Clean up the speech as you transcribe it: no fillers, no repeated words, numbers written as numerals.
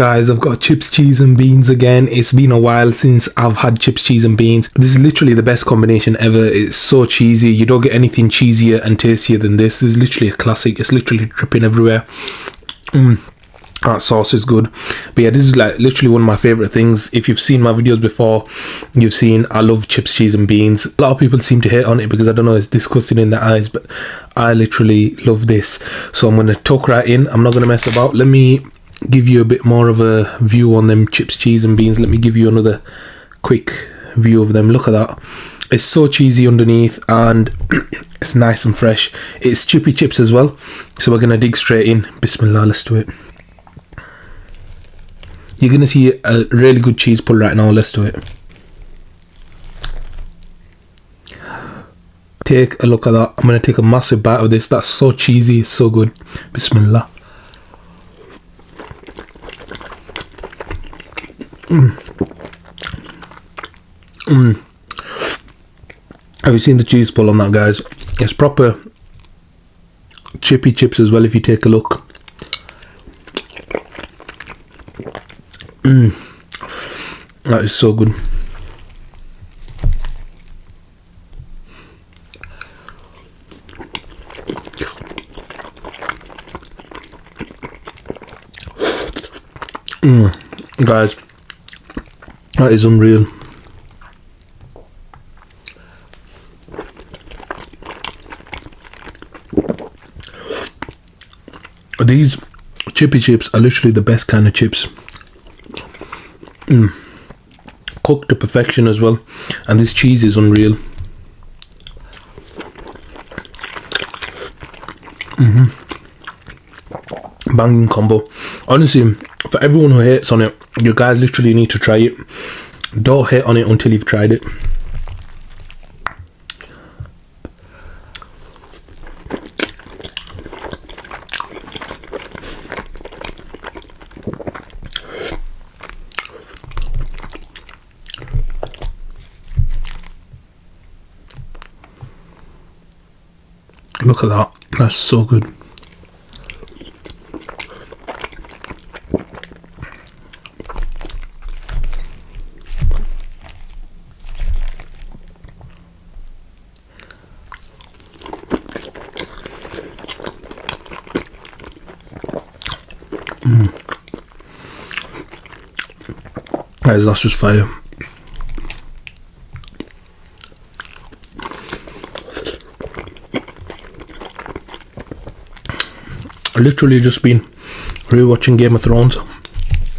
Guys, I've got chips, cheese and beans again. It's been a while since I've had chips, cheese and beans. This is literally the best combination ever. It's so cheesy. You don't get anything cheesier and tastier than this. This is literally a classic. It's literally dripping everywhere. That sauce is good. But yeah, this is like literally one of my favorite things. If you've seen my videos before, you've seen I love chips, cheese and beans. A lot of people seem to hate on it because I don't know, it's disgusting in their eyes, but I literally love this. So I'm going to tuck right in. I'm not going to mess about. Let me give you a bit more of a view on them chips, cheese and beans. Let me give you another quick view of them. Look at that. It's so cheesy underneath and it's nice and fresh. It's chippy chips as well. So we're going to dig straight in. Bismillah, let's do it. You're going to see a really good cheese pull right now. Let's do it. Take a look at that. I'm going to take a massive bite of this. That's so cheesy. It's so good. Bismillah. Have you seen the cheese pull on that, guys? It's proper chippy chips as well if you take a look. That is so good. Guys, that is unreal. These chippy chips are literally the best kind of chips. Cooked to perfection as well, and this cheese is unreal. Banging combo. Honestly, for everyone who hates on it, you guys literally need to try it. Don't hate on it until you've tried it. Look at that. That's so good. Guys, that's just fire. I've literally just been rewatching Game of Thrones.